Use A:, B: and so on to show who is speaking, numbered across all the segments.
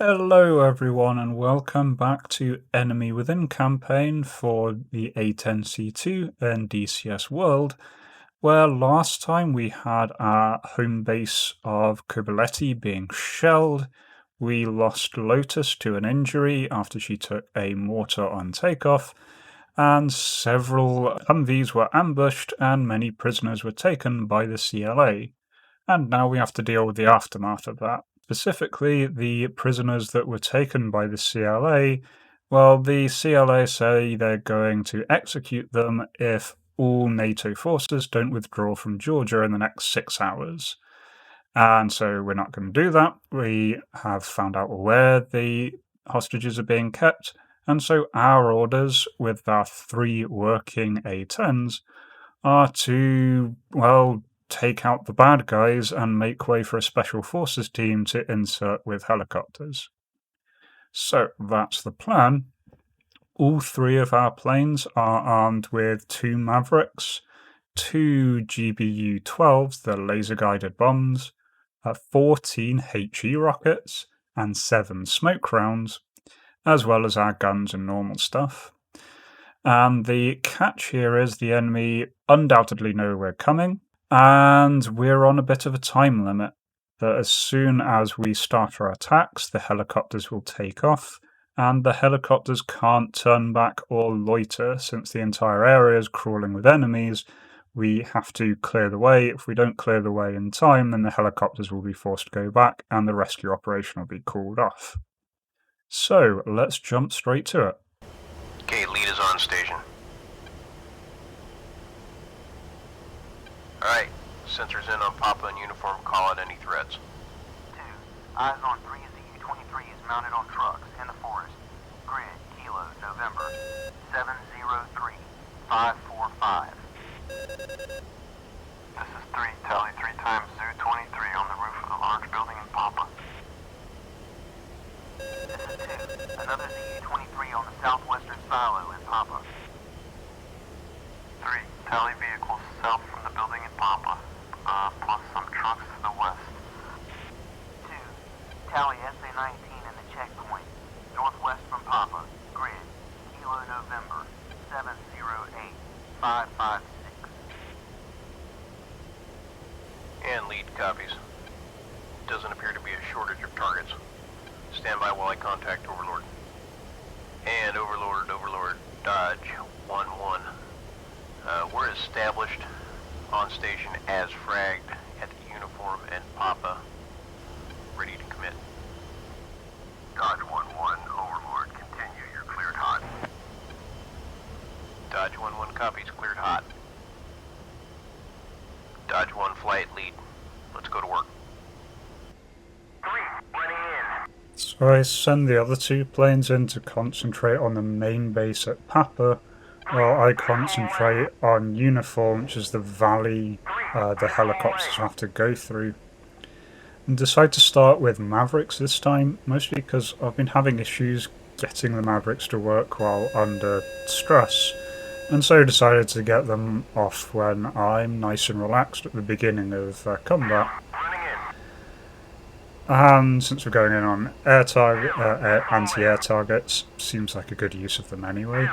A: Hello everyone and welcome back to Enemy Within campaign for the A-10C2 and DCS world, where last time we had our home base of Koboleti being shelled. We lost Lotus to an injury after she took a mortar on takeoff, and several humvees were ambushed and many prisoners were taken by the CLA. And now we have to deal with the aftermath of that. Specifically, the prisoners that were taken by the CLA. Well, the CLA say they're going to execute them if all NATO forces don't withdraw from Georgia in the next 6 hours. And so we're not going to do that. We have found out where the hostages are being kept. And so our orders, with our 3 working A-10s, are to, well, take out the bad guys and make way for a special forces team to insert with helicopters. So that's the plan. All 3 of our planes are armed with 2 Mavericks, 2 GBU-12s, the laser-guided bombs, 14 HE rockets, and 7 smoke rounds, as well as our guns and normal stuff. And the catch here is the enemy undoubtedly know we're coming, and we're on a bit of a time limit. That as soon as we start our attacks, the helicopters will take off, and the helicopters can't turn back or loiter since the entire area is crawling with enemies. We have to clear the way. If we don't clear the way in time, then the helicopters will be forced to go back and the rescue operation will be called off. So let's jump straight to it.
B: Okay, lead is on station. Alright, sensors in on Papa and uniform, call out any threats.
C: 2. Eyes on 3 ZU-23s mounted on trucks in the forest. Grid, Kilo, November, 703545. This is 3, tally 3 times ZU-23 on the roof of the large building in Papa. This is 2, another ZU-23 on the southwestern silo in Papa. 3, tally vehicles south from the building in Papa, plus some trucks to the west. 2, tally SA-19 in the checkpoint, northwest from Papa, grid, Kilo November, 708556.
B: And lead copies. Doesn't appear to be a shortage of targets. Stand by while I contact Overlord. And Overlord, Dodge 1-1. We're established on station as fragged at the uniform and Papa. Ready to commit.
C: Dodge 1-1, Overlord, continue, you're cleared hot.
B: Dodge 1-1 copies, cleared hot. Dodge 1 flight lead. Let's go to work.
C: 3, running in.
A: So I send the other 2 planes in to concentrate on the main base at Papa, while I concentrate on uniform, which is the valley the helicopters have to go through. And decide to start with Mavericks this time, mostly because I've been having issues getting the Mavericks to work while under stress, and so decided to get them off when I'm nice and relaxed at the beginning of combat. And since we're going in on anti-air targets, seems like a good use of them anyway.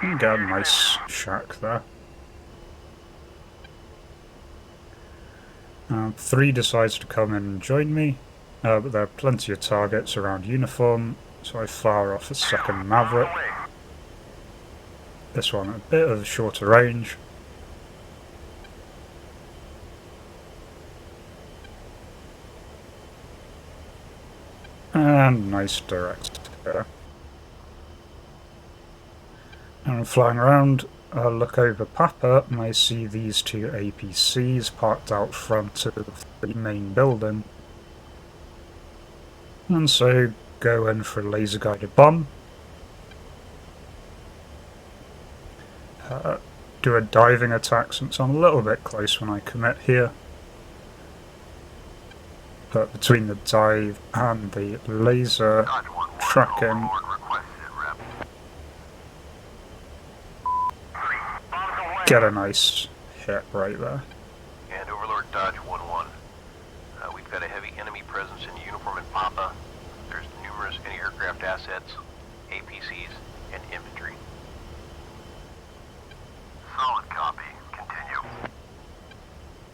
A: And get a nice shack there. 3 decides to come in and join me, but there are plenty of targets around uniform, so I fire off a second Maverick. This one a bit of a shorter range. And nice direct there. And I'm flying around, I look over Papa and I see these 2 APCs parked out front of the main building. And so go in for a laser guided bomb. Do a diving attack since I'm a little bit close when I commit here. But between the dive and the laser tracking, get a nice hit right there.
B: And Overlord Dodge 1-1. We've got a heavy enemy presence in uniform in Papa. There's numerous assets, APCs, and infantry.
C: Solid copy. Continue.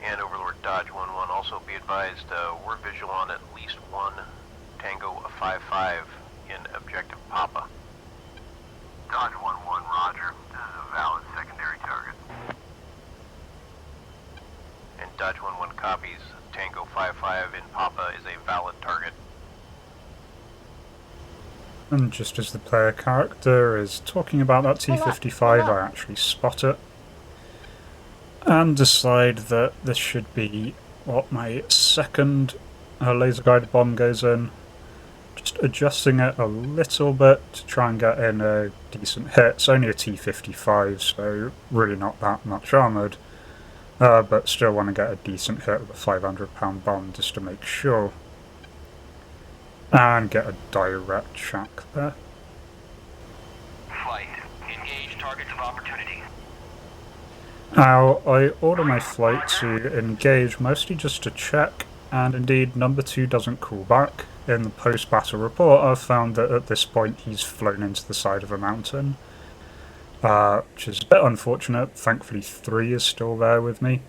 B: And Overlord Dodge 1-1, also be advised, we're visual on at least one Tango 5-5 in objective Papa.
C: Dodge 1-1, roger. This is a valid secondary target.
B: And Dodge 1-1 copies, Tango 5-5 in Papa is a valid target.
A: And just as the player character is talking about that T-55, I actually spot it. And decide that this should be what my second laser guided bomb goes in. Just adjusting it a little bit to try and get in a decent hit. It's only a T-55, so really not that much armoured. But still want to get a decent hit with a 500-pound bomb just to make sure. And get a direct shack there.
C: Flight. Engage targets of opportunity.
A: Now, I order my flight to engage mostly just to check, and indeed number 2 doesn't call back. In the post-battle report, I've found that at this point he's flown into the side of a mountain, which is a bit unfortunate. Thankfully 3 is still there with me.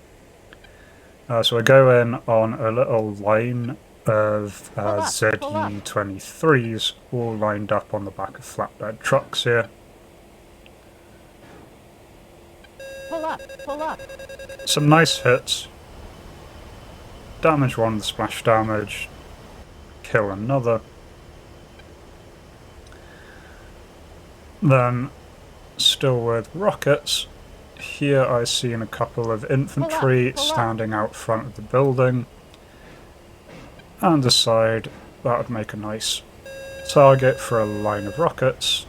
A: So I go in on a little line of ZU-23s all lined up on the back of flatbed trucks here.
D: Pull up.
A: Some nice hits. Damage one with splash damage. Kill another. Then, still with rockets, here I see a couple of infantry standing out front of the building. And decide that would make a nice target for a line of rockets.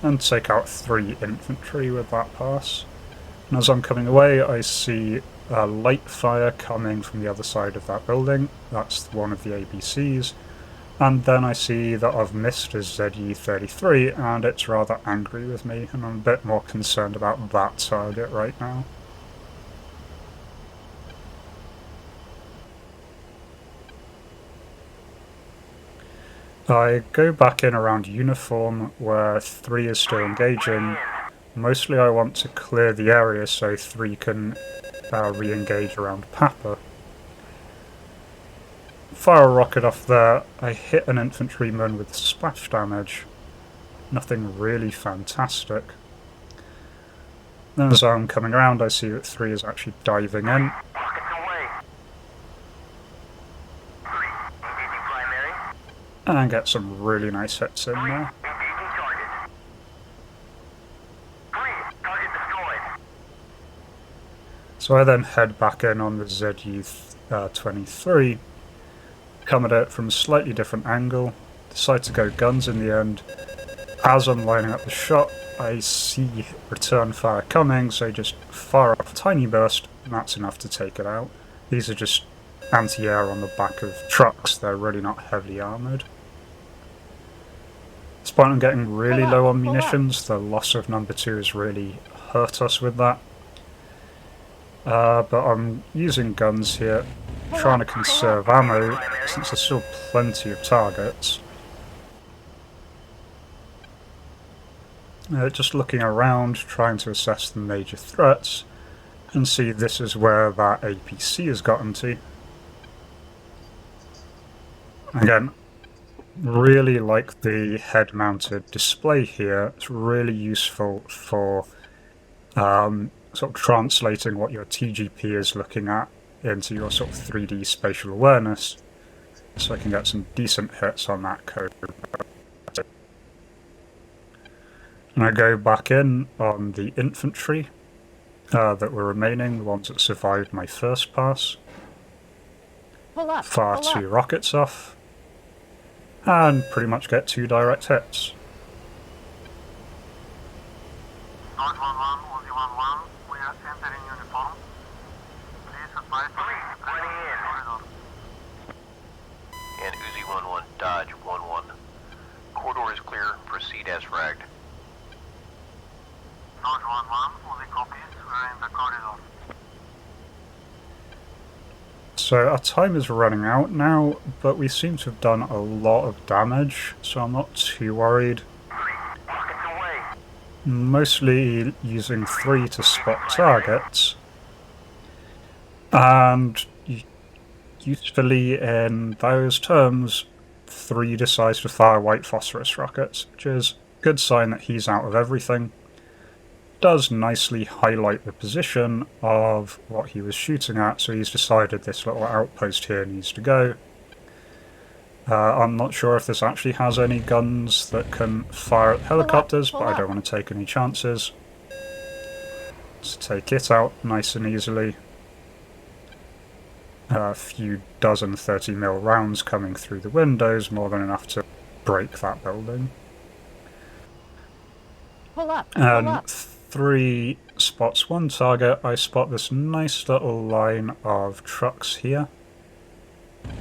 A: And take out 3 infantry with that pass. And as I'm coming away, I see light fire coming from the other side of that building. That's one of the ABCs. And then I see that I've missed a ZU-33, and it's rather angry with me, and I'm a bit more concerned about that target right now. I go back in around uniform, where 3 is still engaging. Mostly I want to clear the area so 3 can re-engage around Papa. Fire a rocket off there. I hit an infantryman with splash damage. Nothing really fantastic. Then as I'm coming around, I see that 3 is actually diving in.
C: Rockets away. 3. Engaging primary.
A: And get some really nice hits in there.
C: Engaging target. 3. Target destroyed.
A: So I then head back in on the ZU-23. Come at it from a slightly different angle, decide to go guns in the end. As I'm lining up the shot, I see return fire coming, so just fire off a tiny burst, and that's enough to take it out. These are just anti-air on the back of trucks, they're really not heavily armoured. At this point I'm getting really low on munitions, the loss of number 2 has really hurt us with that. But I'm using guns here, trying to conserve ammo, since there's still plenty of targets. Just looking around, trying to assess the major threats, and see this is where that APC has gotten to. Again, really like the head-mounted display here. It's really useful for sort of translating what your TGP is looking at into your sort of 3D spatial awareness, so I can get some decent hits on that code. And I go back in on the infantry that were remaining, the ones that survived my first pass. Fire 2 rockets off, and pretty much get 2 direct hits.
C: Dodge 1-1, Uzi 1-1, we are entering uniform. Please advise 3, running in.
B: And Uzi 1-1, Dodge 1-1. Corridor is clear, proceed as fragged.
C: Dodge 1-1, Uzi copies, we're in the corridor.
A: So our time is running out now, but we seem to have done a lot of damage, so I'm not too worried. Mostly using 3 to spot targets, and usefully in those terms, 3 decides to fire white phosphorus rockets, which is a good sign that he's out of everything. Does nicely highlight the position of what he was shooting at, so he's decided this little outpost here needs to go. I'm not sure if this actually has any guns that can fire at helicopters, but I don't want to take any chances. Let's take it out nice and easily. A few dozen 30mm rounds coming through the windows, more than enough to break that building. And 3 spots 1 target. I spot this nice little line of trucks here.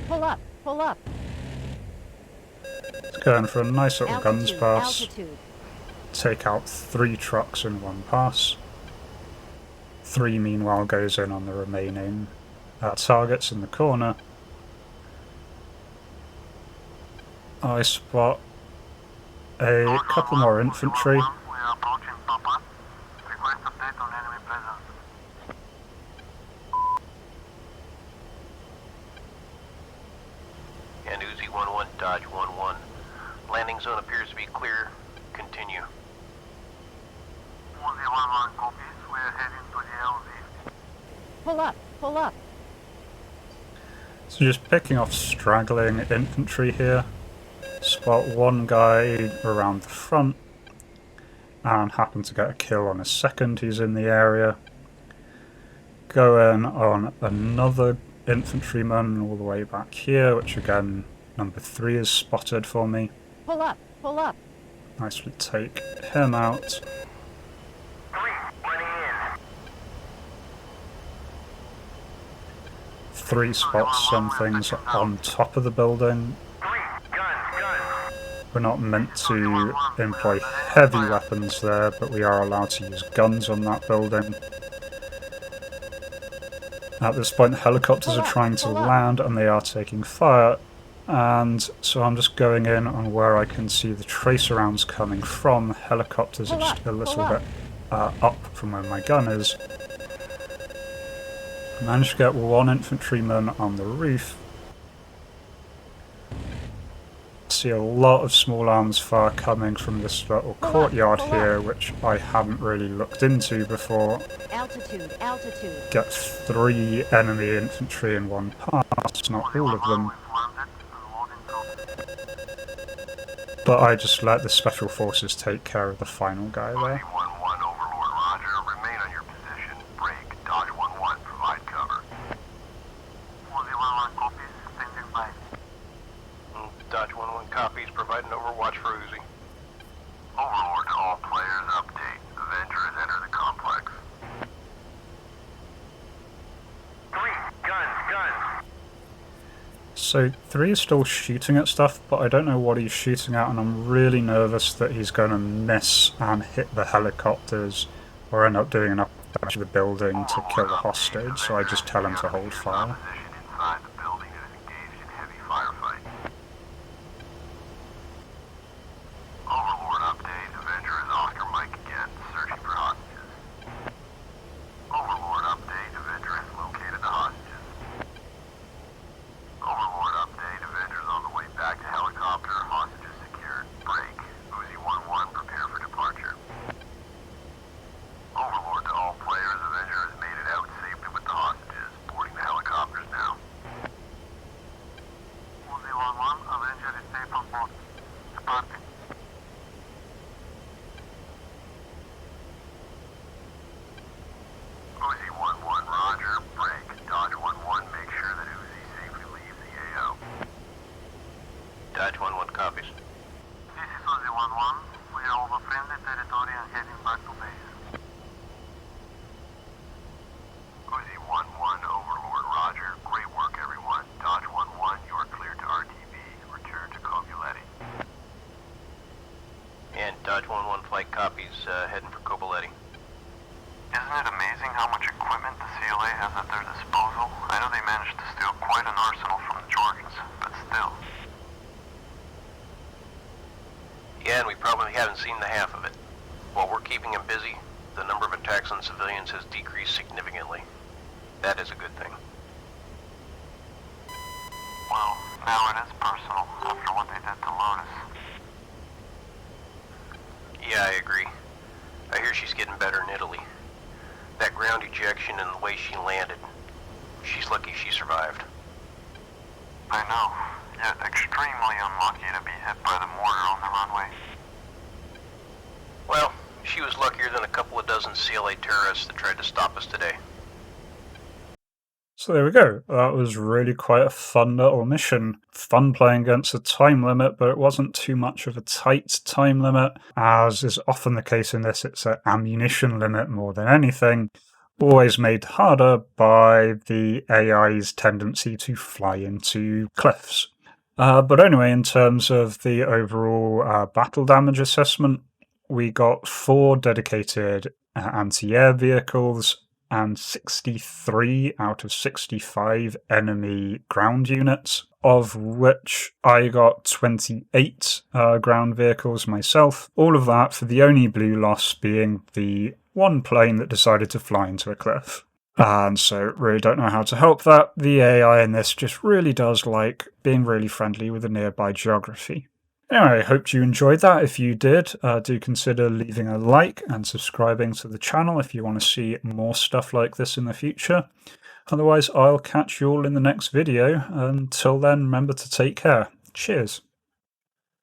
D: Pull up.
A: Going for a nice little guns pass.
D: Altitude.
A: Take out 3 trucks in 1 pass. 3 meanwhile goes in on the remaining targets in the corner. I spot a couple more infantry.
C: We are approaching Papa. Request update on enemy presence.
B: And Uzi 1-1, Dodge 1-1. Landing zone appears to be clear. Continue.
C: Uzi 1-1 copies. We are heading to the LZ.
D: Pull up.
A: So just picking off straggling infantry here. Spot 1 guy around the front, and happen to get a kill on a second who's in the area. Go in on another infantryman all the way back here, which again, number 3 is spotted for me.
D: Pull up.
A: Nicely take him out. 3 spots some things on top of the building. We're not meant to employ heavy weapons there, but we are allowed to use guns on that building. At this point, helicopters are trying to land and they are taking fire, and so I'm just going in on where I can see the tracer rounds coming from. Helicopters are just a little bit up from where my gun is. Managed to get 1 infantryman on the roof. See a lot of small arms fire coming from this little courtyard here, which I haven't really looked into before.
D: Altitude.
A: Get 3 enemy infantry in 1 pass, not all of them. But I just let the special forces take care of the final guy there.
B: 1-1 Overlord, Roger. Remain on your position. Break. Dodge 1-1. Provide cover.
C: Uzi 1-1 copies. Standing by.
B: Dodge 1-1 copies. Provide an overwatch for Uzi.
C: Overlord to all players. Update. Avenger has entered the complex. 3 guns.
A: So 3 is still shooting at stuff, but I don't know what he's shooting at, and I'm really nervous that he's going to miss and hit the helicopters or end up doing enough damage to the building to kill the hostage, so I just tell him to hold fire.
C: Opposition inside the building that is engaged in heavy firefight. Overlord update. Avenger is Oscar Mike again, searching for hostages. Overlord update. Avenger has located the hostages. Overlord update. Avenger's on the way back to helicopter. Hostages secured. Break. Uzi 1-1, prepare for departure. Overlord to all players. Avenger has made it out safely with the hostages. Boarding the helicopters now. Uzi 1-1, Avenger is safe on board. Departing. Uzi 1-1, Roger. Break. Dodge 1-1, make sure that Uzi safely leaves the AO.
B: Dodge 1-1 copies.
C: This is Uzi 1-1. We are over friendly territory and heading back to base. Uzi 1-1, Overlord, Roger. Great work, everyone. Dodge 1-1, you are cleared to RTB. Return to Cobuletti.
B: And Dodge 1-1 flight copies, heading for Cobuletti.
C: Isn't it amazing how much equipment the CLA has at their disposal? I know they managed to steal quite an arsenal from the Georgians, but still.
B: Yeah, and we probably haven't seen the half of it. While we're keeping them busy, the number of attacks on civilians has decreased significantly. That is a good thing.
C: Well, now it is personal after what they did to Lotus.
B: Yeah, I agree. I hear she's getting better in Italy. That ground ejection and the way she landed, she's lucky she survived.
C: I know, yet extremely unlucky to be hit by the mortar on the runway.
B: Well, she was luckier than a couple of dozen CLA terrorists that tried to stop us today.
A: So there we go. That was really quite a fun little mission. Fun playing against a time limit, but it wasn't too much of a tight time limit. As is often the case in this, it's an ammunition limit more than anything. Always made harder by the AI's tendency to fly into cliffs. But anyway, in terms of the overall battle damage assessment, we got 4 dedicated anti-air vehicles and 63 out of 65 enemy ground units, of which I got 28 ground vehicles myself. All of that for the only blue loss being the one plane that decided to fly into a cliff. And so really don't know how to help that. The AI in this just really does like being really friendly with the nearby geography. Anyway, I hope you enjoyed that. If you did, do consider leaving a like and subscribing to the channel if you want to see more stuff like this in the future. Otherwise, I'll catch you all in the next video. Until then, remember to take care. Cheers.